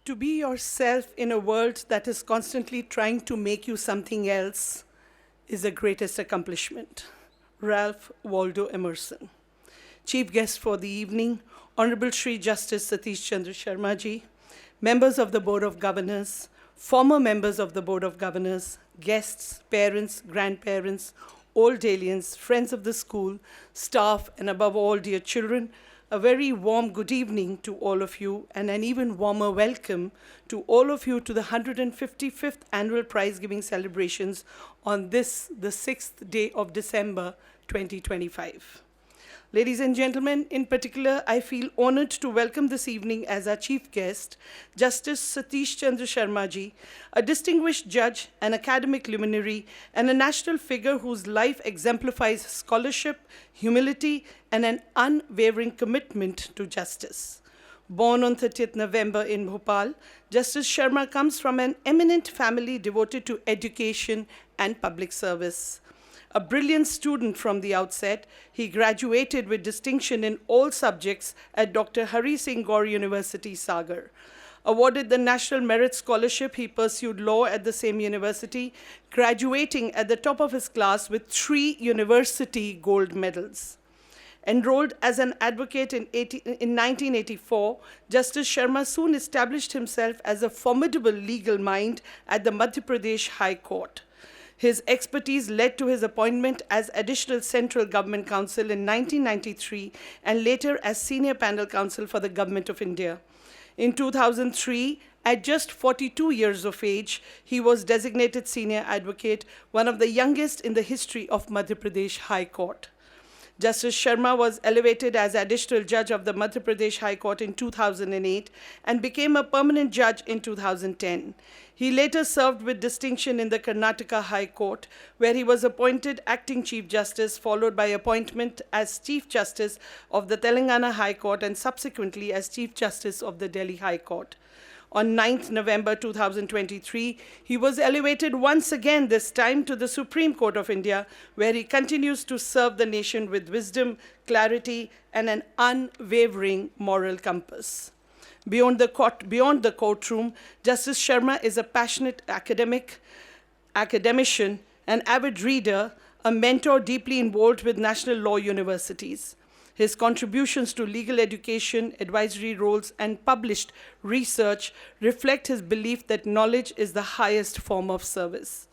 To be yourself in a world that is constantly trying to make you something else is the greatest accomplishment. Ralph Waldo Emerson. Chief guest for the evening, Honorable Shri Justice Satish Chandra Sharma ji, members of the Board of Governors, former members of the Board of Governors, guests, parents, grandparents, old aliens, friends of the school, staff, and above all, dear children, a very warm good evening to all of you, and an even warmer welcome to all of you to the 155th Annual Prize-Giving Celebrations on this, the 6th day of December 2025. Ladies and gentlemen, in particular, I feel honored to welcome this evening as our chief guest, Justice Satish Chandra Sharma ji, a distinguished judge, an academic luminary, and a national figure whose life exemplifies scholarship, humility, and an unwavering commitment to justice. Born on 30th November in Bhopal, Justice Sharma comes from an eminent family devoted to education and public service. A brilliant student from the outset, he graduated with distinction in all subjects at Dr. Hari Singh Gaur University, Sagar. Awarded the National Merit Scholarship, he pursued law at the same university, graduating at the top of his class with 3 university gold medals. Enrolled as an advocate in 1984, Justice Sharma soon established himself as a formidable legal mind at the Madhya Pradesh High Court. His expertise led to his appointment as Additional Central Government Counsel in 1993 and later as Senior Panel Counsel for the Government of India. In 2003, at just 42 years of age, he was designated Senior Advocate, one of the youngest in the history of Madhya Pradesh High Court. Justice Sharma was elevated as Additional Judge of the Madhya Pradesh High Court in 2008 and became a permanent judge in 2010. He later served with distinction in the Karnataka High Court, where he was appointed Acting Chief Justice, followed by appointment as Chief Justice of the Telangana High Court and subsequently as Chief Justice of the Delhi High Court. On 9th November 2023, he was elevated once again, this time to the Supreme Court of India, where he continues to serve the nation with wisdom, clarity, and an unwavering moral compass. Beyond the courtroom, Justice Sharma is a passionate academician, an avid reader, a mentor deeply involved with national law universities. His contributions to legal education, advisory roles, and published research reflect his belief that knowledge is the highest form of service.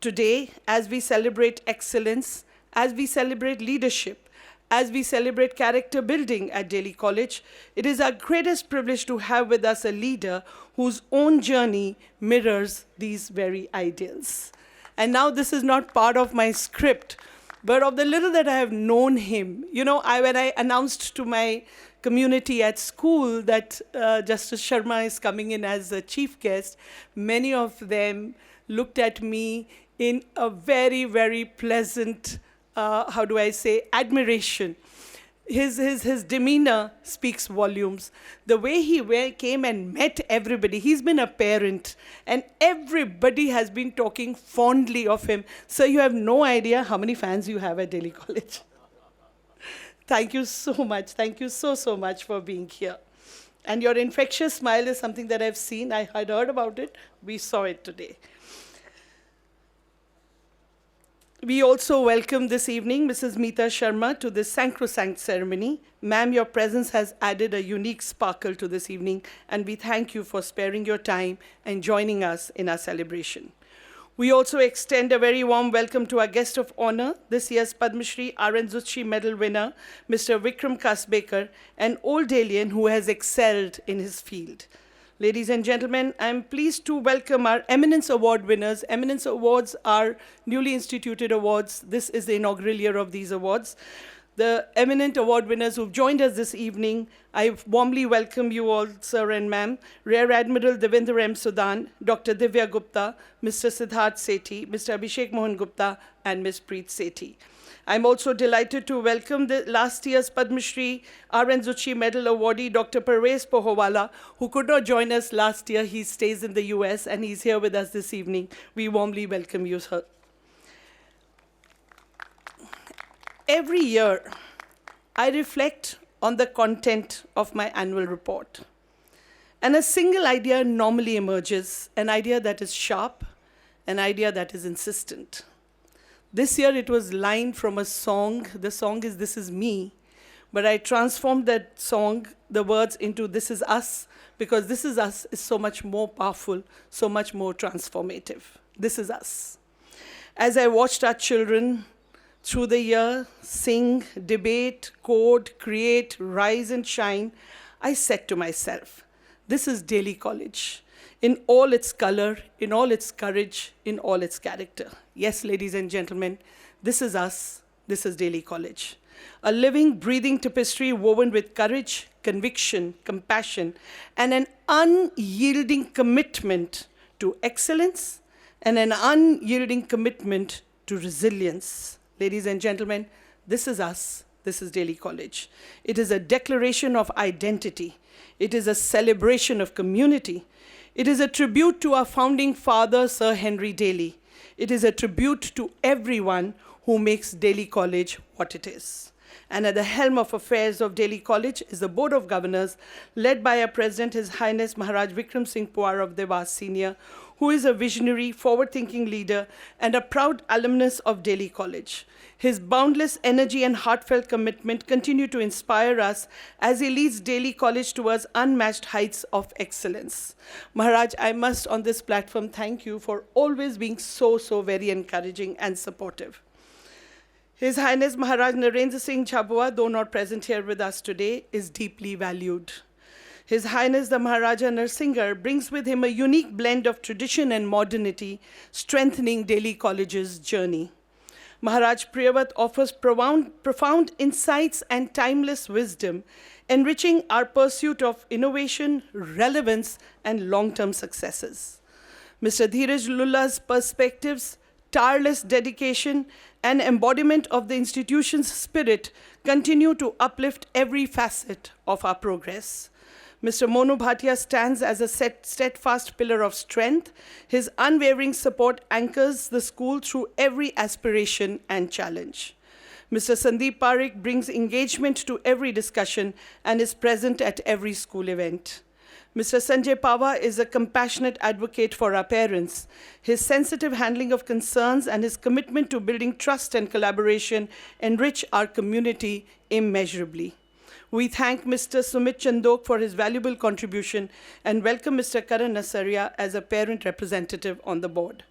Today, as we celebrate excellence, as we celebrate leadership, as we celebrate character building at Daly College, it is our greatest privilege to have with us a leader whose own journey mirrors these very ideals. And now this is not part of my script, but of the little that I have known him. You know, when I announced to my community at school that Justice Sharma is coming in as a chief guest, many of them looked at me in a very, very pleasant, admiration. His demeanor speaks volumes. The way he came and met everybody, he's been a parent, and everybody has been talking fondly of him. So you have no idea how many fans you have at Daly College. Thank you so much. Thank you so much for being here. And your infectious smile is something that I've seen. I had heard about it. We saw it today. We also welcome this evening Mrs. Meeta Sharma to this sacrosanct ceremony. Ma'am, your presence has added a unique sparkle to this evening, and we thank you for sparing your time and joining us in our celebration. We also extend a very warm welcome to our guest of honor, this year's Padma Shri R.N. Zucchi Medal winner, Mr. Vikram Kasbekar, an old alien who has excelled in his field. Ladies and gentlemen, I'm pleased to welcome our Eminence Award winners. Eminence Awards are newly instituted awards. This is the inaugural year of these awards. The eminent award winners who've joined us this evening, I warmly welcome you all, sir and ma'am. Rear Admiral Devendra M. Sudan, Dr. Divya Gupta, Mr. Siddharth Sethi, Mr. Abhishek Mohan Gupta, and Ms. Preet Sethi. I'm also delighted to welcome the last year's Padma Shri R.N. Zucchi Medal awardee, Dr. Parvez Pohowala, who could not join us last year. He stays in the US and he's here with us this evening. We warmly welcome you, sir. Every year, I reflect on the content of my annual report. And a single idea normally emerges, an idea that is sharp, an idea that is insistent. This year it was line from a song. The song is This Is Me, but I transformed that song, the words, into This Is Us, because This Is Us is so much more powerful, so much more transformative. This is us. As I watched our children through the year sing, debate, code, create, rise and shine, I said to myself, this is Daly College, in all its color, in all its courage, in all its character. Yes, ladies and gentlemen, this is us, this is Daly College. A living, breathing tapestry woven with courage, conviction, compassion, and an unyielding commitment to excellence and an unyielding commitment to resilience. Ladies and gentlemen, this is us, this is Daly College. It is a declaration of identity. It is a celebration of community. It is a tribute to our founding father, Sir Henry Daly. It is a tribute to everyone who makes Daly College what it is. And at the helm of affairs of Daly College is the Board of Governors, led by our President, His Highness Maharaj Vikram Singh Puar of Devas Senior, who is a visionary, forward-thinking leader and a proud alumnus of Daly College. His boundless energy and heartfelt commitment continue to inspire us as he leads Daly College towards unmatched heights of excellence. Maharaj, I must on this platform thank you for always being so very encouraging and supportive. His Highness Maharaj Narendra Singh Jhabua, though not present here with us today, is deeply valued. His Highness the Maharaja Narsingar brings with him a unique blend of tradition and modernity, strengthening Daly College's journey. Maharaj Priyavat offers profound insights and timeless wisdom, enriching our pursuit of innovation, relevance, and long-term successes. Mr. Dheeraj Lulla's perspectives, tireless dedication, and embodiment of the institution's spirit continue to uplift every facet of our progress. Mr. Monu Bhatia stands as a steadfast pillar of strength. His unwavering support anchors the school through every aspiration and challenge. Mr. Sandeep Parikh brings engagement to every discussion and is present at every school event. Mr. Sanjay Pava is a compassionate advocate for our parents. His sensitive handling of concerns and his commitment to building trust and collaboration enrich our community immeasurably. We thank Mr. Sumit Chandok for his valuable contribution and welcome Mr. Karan Nasaria as a parent representative on the board.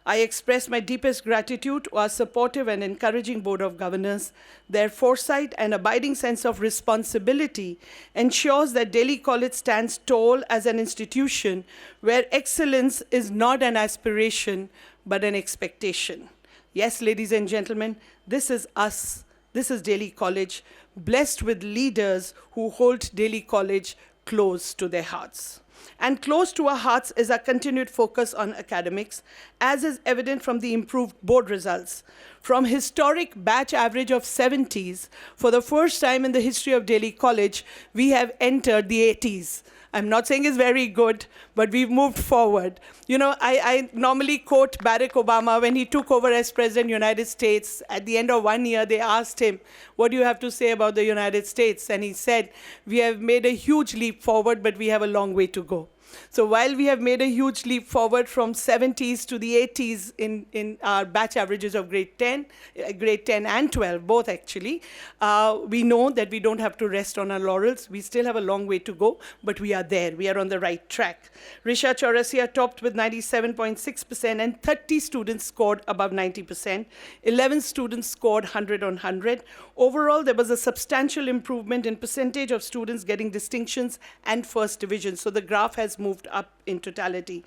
I express my deepest gratitude to our supportive and encouraging Board of Governors. Their foresight and abiding sense of responsibility ensures that Daly College stands tall as an institution where excellence is not an aspiration, but an expectation. Yes, ladies and gentlemen, this is us. This is Daly College, blessed with leaders who hold Daly College close to their hearts. And close to our hearts is our continued focus on academics, as is evident from the improved board results. From historic batch average of 70s, for the first time in the history of Daly College, we have entered the 80s. I'm not saying it's very good, but we've moved forward. You know, I normally quote Barack Obama when he took over as President of the United States. At the end of 1 year, they asked him, what do you have to say about the United States? And he said, we have made a huge leap forward, but we have a long way to go. So while we have made a huge leap forward from 70s to the 80s in our batch averages of grade 10 and 12, both actually, we know that we don't have to rest on our laurels. We still have a long way to go, but we are there. We are on the right track. Risha Chaurasia topped with 97.6% and 30 students scored above 90%. 11 students scored 100 on 100. Overall, there was a substantial improvement in percentage of students getting distinctions and first division. So the graph has moved up in totality.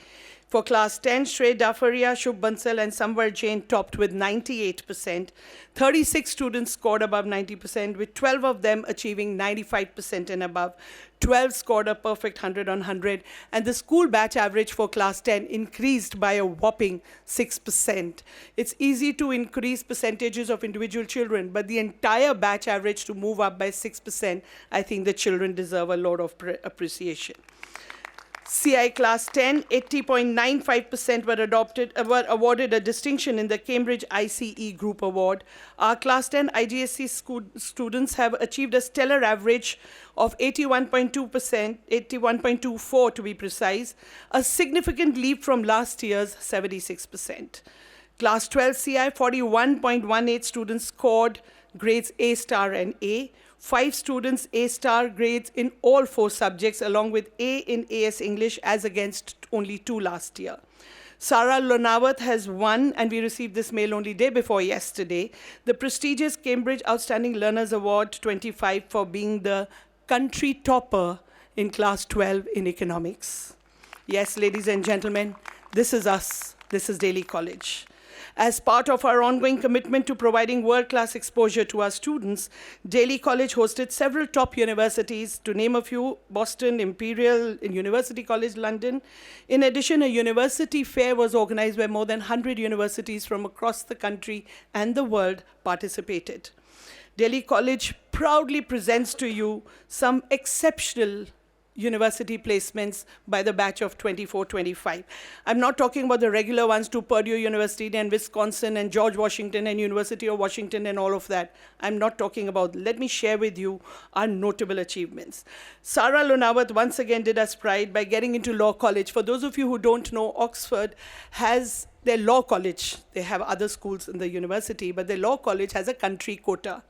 For class 10, Shrey Dafaria, Shubh Bansal, and Samvar Jain topped with 98%. 36 students scored above 90%, with 12 of them achieving 95% and above. 12 scored a perfect 100 on 100, and the school batch average for class 10 increased by a whopping 6%. It's easy to increase percentages of individual children, but the entire batch average to move up by 6%, I think the children deserve a lot of appreciation. CI Class 10, 80.95% were awarded a distinction in the Cambridge ICE Group Award. Our Class 10 IGSE students have achieved a stellar average of 81.2%, 81.24 to be precise, a significant leap from last year's 76%. Class 12 CI, 41.18 students scored grades A star and A. 5 students A star grades in all 4 subjects, along with A in AS English, as against only 2 last year. Sarah Lonawat has won, and we received this mail only day before yesterday, the prestigious Cambridge Outstanding Learners Award 25 for being the country topper in Class 12 in economics. Yes, ladies and gentlemen, this is us. This is Daly College. As part of our ongoing commitment to providing world-class exposure to our students, Daly College hosted several top universities, to name a few: Boston, Imperial, University College London. In addition, a university fair was organized where more than 100 universities from across the country and the world participated. Daly College proudly presents to you some exceptional university placements by the batch of 24-25. I'm not talking about the regular ones to Purdue University and Wisconsin and George Washington and University of Washington and all of that. I'm not talking about. Let me share with you our notable achievements. Sarah Lonawat once again did us pride by getting into law college. For those of you who don't know, Oxford has their law college. They have other schools in the university, but their law college has a country quota.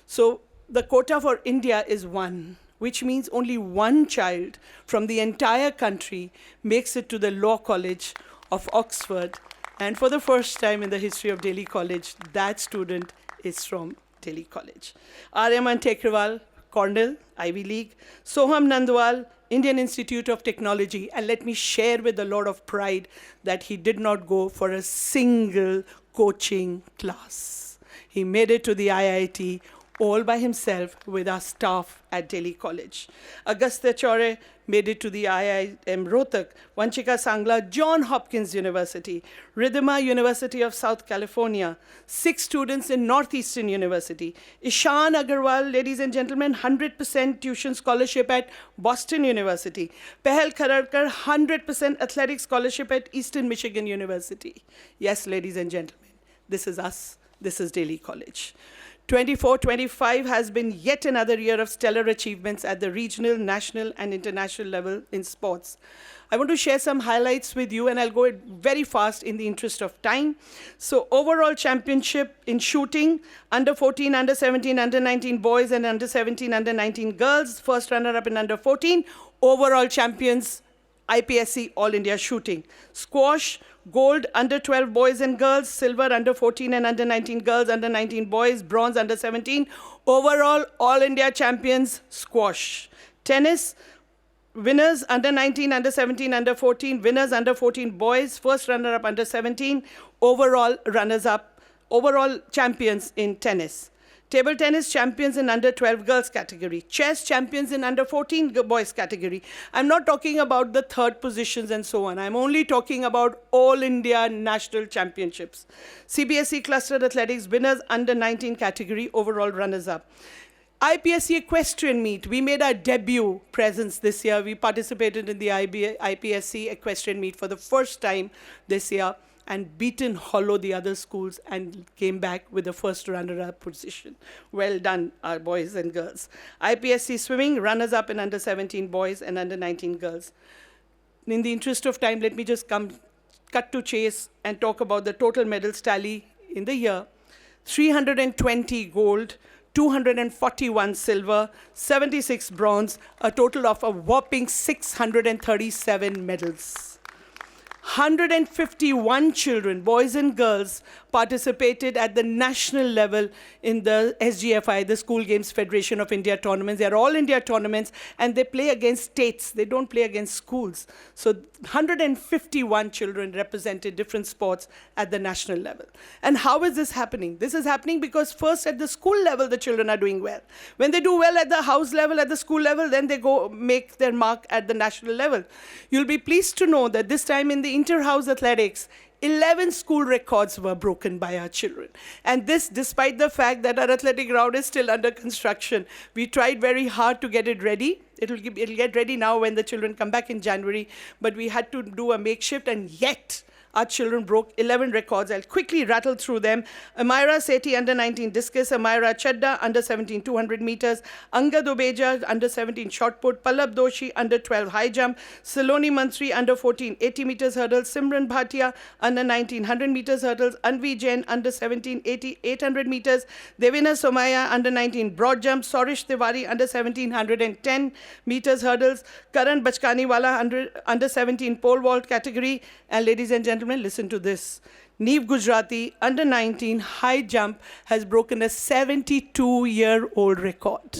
So the quota for India is 1, which means only 1 child from the entire country makes it to the Law College of Oxford. And for the first time in the history of Daly College, that student is from Daly College. Aryaman Tekriwal, Cornell, Ivy League. Soham Nandwal, Indian Institute of Technology. And let me share with a lot of pride that he did not go for a single coaching class. He made it to the IIT all by himself with our staff at Daly College. Agastya Chore made it to the IIM Rohtak. Vanchika Sangla, John Hopkins University. Ridhima, University of South California. 6 students in Northeastern University. Ishan Agarwal, ladies and gentlemen, 100% tuition scholarship at Boston University. Pehel Khararkar, 100% athletic scholarship at Eastern Michigan University. Yes, ladies and gentlemen, this is us. This is Daly College. 24-25 has been yet another year of stellar achievements at the regional, national, and international level in sports. I want to share some highlights with you, and I'll go very fast in the interest of time. So overall championship in shooting, under 14, under 17, under 19 boys, and under 17, under 19 girls. First runner-up in under 14. Overall champions, IPSC All India Shooting. Squash, gold under 12 boys and girls, silver under 14 and under 19 girls, under 19 boys, bronze under 17. Overall, All India champions, squash. Tennis, winners under 19, under 17, under 14, winners under 14 boys, first runner-up under 17, overall runners-up, overall champions in tennis. Table tennis champions in under 12 girls category. Chess champions in under 14 boys category. I'm not talking about the third positions and so on. I'm only talking about all India national championships. CBSE cluster athletics winners under 19 category, overall runners up. IPSC equestrian meet. We made our debut presence this year. We participated in the IPSC equestrian meet for the first time this year, and beaten hollow the other schools and came back with the first runner-up position. Well done, our boys and girls. IPSC swimming, runners-up in under 17 boys and under 19 girls. In the interest of time, let me just cut to chase and talk about the total medals tally in the year. 320 gold, 241 silver, 76 bronze, a total of a whopping 637 medals. 151 children, boys and girls, participated at the national level in the SGFI, the School Games Federation of India tournaments. They are all India tournaments, and they play against states. They don't play against schools. So 151 children represented different sports at the national level. And how is this happening? This is happening because first at the school level, the children are doing well. When they do well at the house level, at the school level, then they go make their mark at the national level. You'll be pleased to know that this time in the inter-house athletics, 11 school records were broken by our children. And this despite the fact that our athletic ground is still under construction. We tried very hard to get it ready. It'll get ready now when the children come back in January, but we had to do a makeshift, and yet our children broke 11 records. I'll quickly rattle through them. Amira Sethi, under 19 discus. Amira Chadda, under 17, 200 meters. Anga Dubeja, under 17 shot put. Pallab Doshi, under 12 high jump. Saloni Mantri, under 14, 80 meters hurdles. Simran Bhatia, under 19, 100 meters hurdles. Anvi Jain, under 17, 80, 800 meters. Devina Somaya, under 19 broad jump. Sorish Tiwari, under 17, 110 meters hurdles. Karan Bachkaniwala, under 17 pole vault category. And ladies and gentlemen, listen to this. Neev Gujarati, under 19 high jump, has broken a 72-year-old record.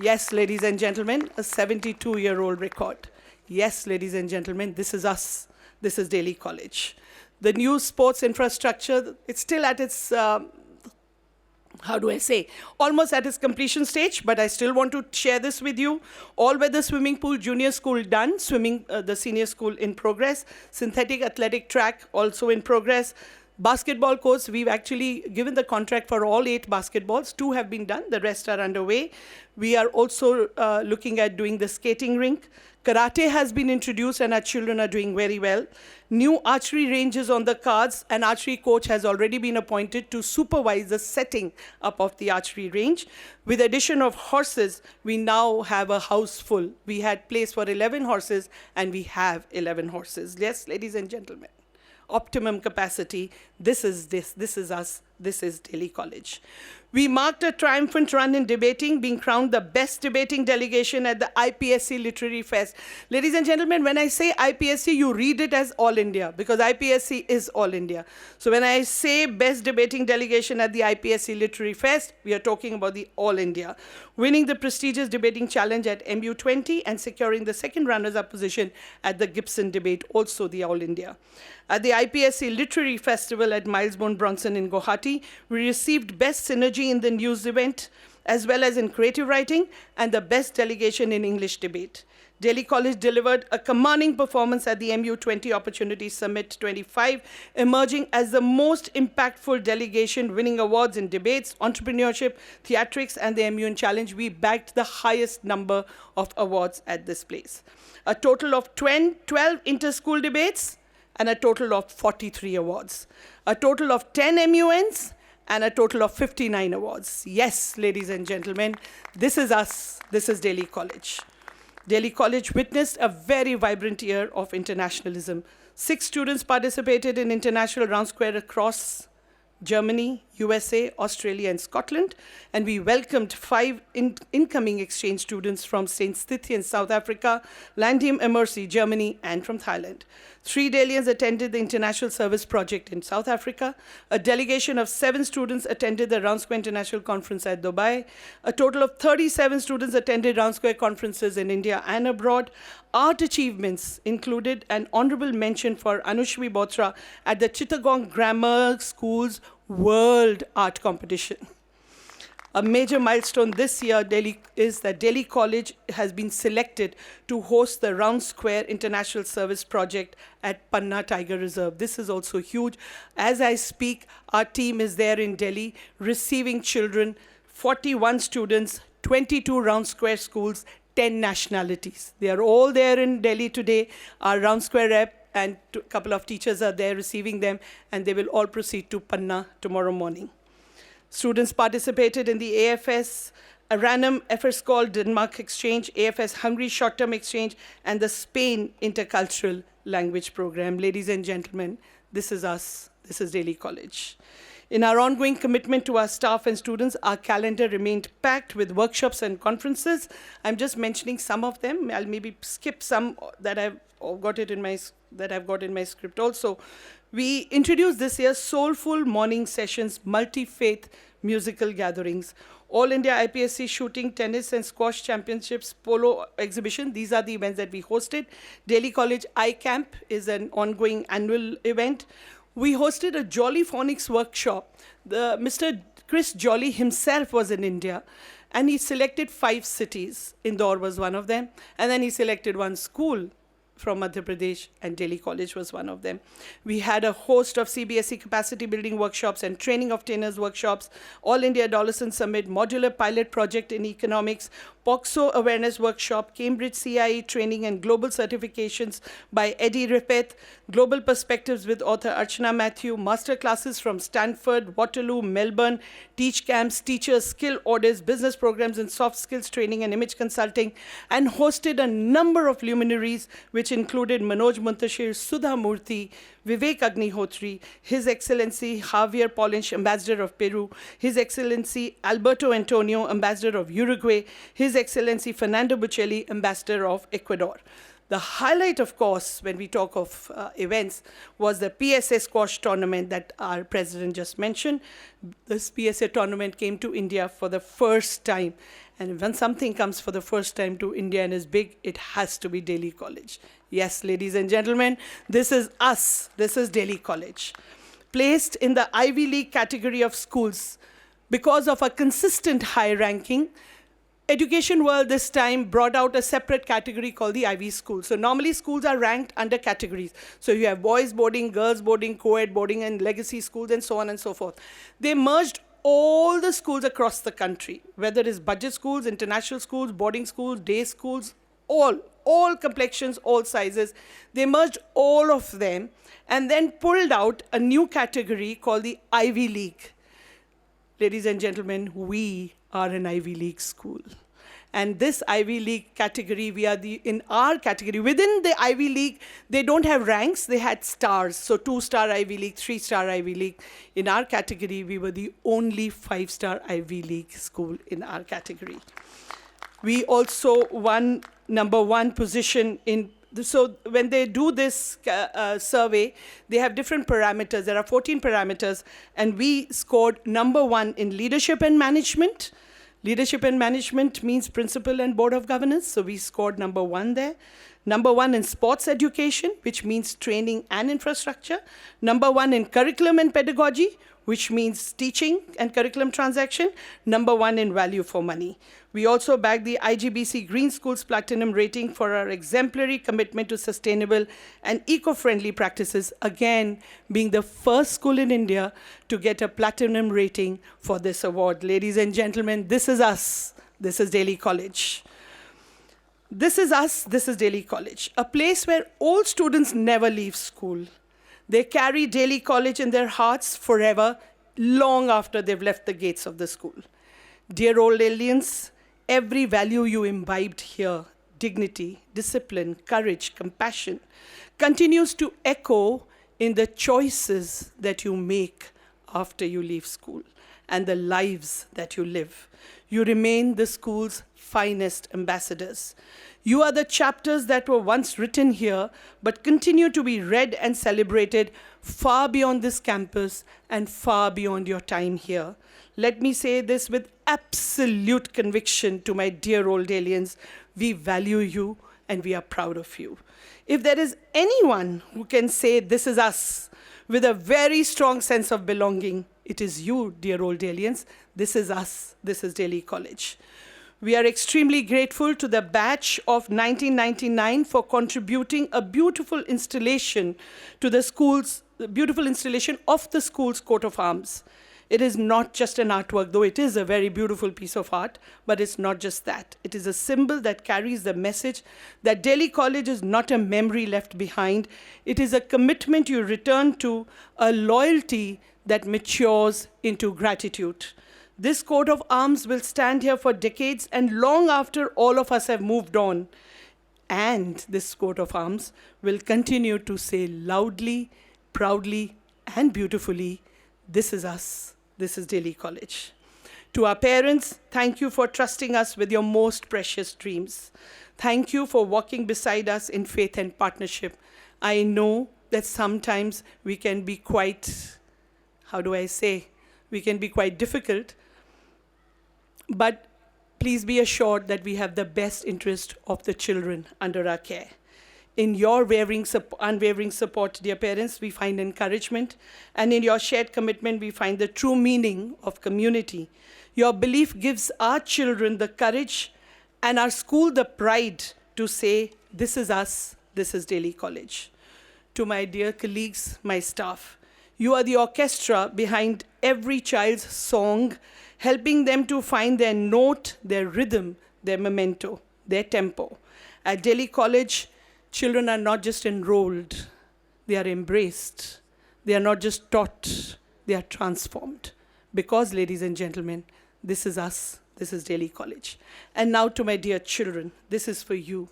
Yes, ladies and gentlemen, a 72-year-old record. Yes, ladies and gentlemen, this is us. This is Daly College. The new sports infrastructure, it's still at its almost at its completion stage, but I still want to share this with you. All-weather swimming pool, junior school done, swimming, the senior school in progress, synthetic athletic track also in progress. Basketball courts, we've actually given the contract for all 8 basketballs. 2 have been done, the rest are underway. We are also looking at doing the skating rink. Karate has been introduced and our children are doing very well. New archery ranges on the cards. An archery coach has already been appointed to supervise the setting up of the archery range. With addition of horses, we now have a house full. We had place for 11 horses and we have 11 horses. Yes, ladies and gentlemen, optimum capacity. This is us. This is Daly College. We marked a triumphant run in debating, being crowned the best debating delegation at the IPSC Literary Fest. Ladies and gentlemen, when I say IPSC, you read it as All India, because IPSC is All India. So when I say best debating delegation at the IPSC Literary Fest, we are talking about the All India. Winning the prestigious debating challenge at MU20 and securing the second runners-up position at the Gibson debate, also the All India. At the IPSC Literary Festival at Milesbone Bronson in Guwahati, we received Best Synergy in the News event, as well as in Creative Writing, and the Best Delegation in English Debate. Daly College delivered a commanding performance at the MU20 Opportunity Summit 25, emerging as the most impactful delegation, winning awards in debates, entrepreneurship, theatrics, and the MUN Challenge. We bagged the highest number of awards at this place. A total of 12 inter-school debates, and a total of 43 awards. A total of 10 MUNs, and a total of 59 awards. Yes, ladies and gentlemen, this is us. This is Daly College. Daly College witnessed a very vibrant year of internationalism. 6 students participated in international round square across Germany, USA, Australia, and Scotland, and we welcomed 5 incoming exchange students from St. Stithy in South Africa, Landheim Immersi, Germany, and from Thailand. 3 Dalians attended the International Service Project in South Africa. A delegation of 7 students attended the Round Square International Conference at Dubai. A total of 37 students attended Round Square conferences in India and abroad. Art achievements included an honorable mention for Anushri Botra at the Chittagong Grammar School's World Art Competition. A major milestone this year is that Daly College has been selected to host the Round Square International Service Project at Panna Tiger Reserve. This is also huge. As I speak, our team is there in Delhi receiving children, 41 students, 22 Round Square schools, 10 nationalities. They are all there in Delhi today. Our Round Square rep and a couple of teachers are there receiving them, and they will all proceed to Panna tomorrow morning. Students participated in the AFS, Aranum Efferskol Denmark Exchange, AFS Hungary Short-Term Exchange, and the Spain Intercultural Language Program. Ladies and gentlemen, this is us. This is Daly College. In our ongoing commitment to our staff and students, our calendar remained packed with workshops and conferences. I'm just mentioning some of them. I'll maybe skip some that I've got in my script also. We introduced this year Soulful Morning Sessions, multi-faith musical gatherings. All India IPSC Shooting, Tennis and Squash Championships, Polo Exhibition. These are the events that we hosted. Daly College iCamp is an ongoing annual event. We hosted a Jolly Phonics workshop. Mr. Chris Jolly himself was in India, and he selected 5 cities. Indore was one of them. And then he selected one school from Madhya Pradesh, and Daly College was one of them. We had a host of CBSE capacity building workshops and training of trainers workshops, All India Adolescent Summit, modular pilot project in economics, POXO Awareness Workshop, Cambridge CIE Training and Global Certifications by Eddie Rippeth, Global Perspectives with author Archana Matthew, master classes from Stanford, Waterloo, Melbourne, teach camps, teachers, skill audits, business programs in soft skills training and image consulting, and hosted a number of luminaries, which included Manoj Muntashir, Sudha Murthy, Vivek Agnihotri, His Excellency Javier Polinch, Ambassador of Peru, His Excellency Alberto Antonio, Ambassador of Uruguay, His Excellency Fernando Buccelli, Ambassador of Ecuador. The highlight, of course, when we talk of events, was the PSA squash tournament that our president just mentioned. This PSA tournament came to India for the first time. And when something comes for the first time to India and is big, it has to be Daly College. Yes, ladies and gentlemen, this is us. This is Daly College. Placed in the Ivy League category of schools because of a consistent high ranking, Education World this time brought out a separate category called the Ivy School. So normally schools are ranked under categories. So you have boys boarding, girls boarding, co-ed boarding, and legacy schools, and so on and so forth. They merged all the schools across the country, whether it's budget schools, international schools, boarding schools, day schools, all complexions, all sizes. They merged all of them and then pulled out a new category called the Ivy League. Ladies and gentlemen, we are an Ivy League school. And this Ivy League category, in our category, within the Ivy League, they don't have ranks, they had stars. So 2-star Ivy League, 3-star Ivy League. In our category, we were the only 5-star Ivy League school in our category. We also won #1 position in. So when they do this survey, they have different parameters. There are 14 parameters, and we scored #1 in leadership and management. Leadership and management means principal and board of governance, so we scored #1 there. #1 in sports education, which means training and infrastructure. #1 in curriculum and pedagogy, which means teaching and curriculum transaction. #1 in value for money. We also bagged the IGBC Green Schools Platinum rating for our exemplary commitment to sustainable and eco-friendly practices, again, being the first school in India to get a platinum rating for this award. Ladies and gentlemen, this is us. This is Daly College. This is us. This is Daly College, a place where all students never leave school. They carry Daly College in their hearts forever, long after they've left the gates of the school. Dear old aliens, every value you imbibed here, dignity, discipline, courage, compassion, continues to echo in the choices that you make after you leave school and the lives that you live. You remain the school's finest ambassadors. You are the chapters that were once written here, but continue to be read and celebrated far beyond this campus and far beyond your time here. Let me say this with absolute conviction to my dear old aliens. We value you and we are proud of you. If there is anyone who can say this is us with a very strong sense of belonging, it is you, dear old aliens. This is us. This is Daly College. We are extremely grateful to the batch of 1999 for contributing a beautiful installation to the school's, beautiful installation of the school's coat of arms. It is not just an artwork, though it is a very beautiful piece of art, but it's not just that. It is a symbol that carries the message that Daly College is not a memory left behind. It is a commitment you return to, a loyalty that matures into gratitude. This coat of arms will stand here for decades and long after all of us have moved on. And this coat of arms will continue to say loudly, proudly, and beautifully, this is us. This is Daly College. To our parents, thank you for trusting us with your most precious dreams. Thank you for walking beside us in faith and partnership. I know that sometimes we can be quite, we can be quite difficult, but please be assured that we have the best interest of the children under our care. In your unwavering support, dear parents, we find encouragement. And in your shared commitment, we find the true meaning of community. Your belief gives our children the courage and our school the pride to say, this is us, this is Daly College. To my dear colleagues, my staff, you are the orchestra behind every child's song, helping them to find their note, their rhythm, their memento, their tempo. At Daly College, children are not just enrolled, they are embraced. They are not just taught, they are transformed. Because, ladies and gentlemen, this is us, this is Daly College. And now to my dear children, this is for you.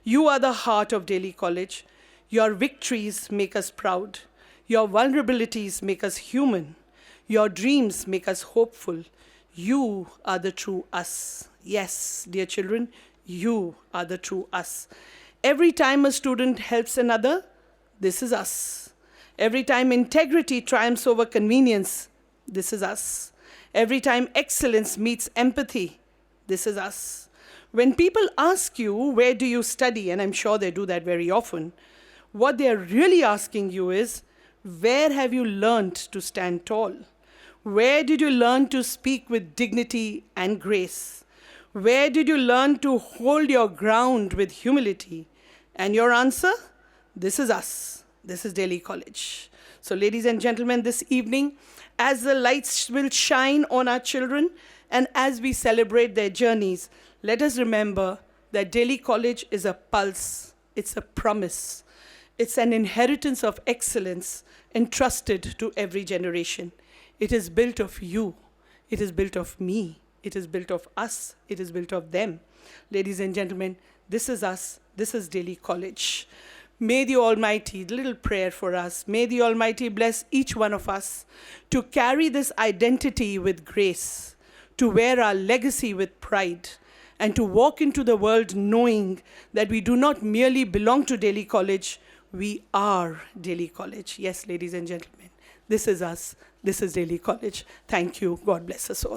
You are the heart of Daly College. Your victories make us proud. Your vulnerabilities make us human. Your dreams make us hopeful. You are the true us. Yes, dear children, you are the true us. Every time a student helps another, this is us. Every time integrity triumphs over convenience, this is us. Every time excellence meets empathy, this is us. When people ask you, where do you study? And I'm sure they do that very often. What they're really asking you is, where have you learned to stand tall? Where did you learn to speak with dignity and grace? Where did you learn to hold your ground with humility? And your answer? This is us. This is Daly College. So, ladies and gentlemen, this evening, as the lights will shine on our children and as we celebrate their journeys, let us remember that Daly College is a pulse, it's a promise, it's an inheritance of excellence entrusted to every generation. It is built of you, it is built of me, it is built of us, it is built of them. Ladies and gentlemen, this is us, this is Daly College. May the Almighty, little prayer for us, may the Almighty bless each one of us to carry this identity with grace, to wear our legacy with pride, and to walk into the world knowing that we do not merely belong to Daly College, we are Daly College. Yes, ladies and gentlemen, this is us, this is Daly College. Thank you. God bless us all.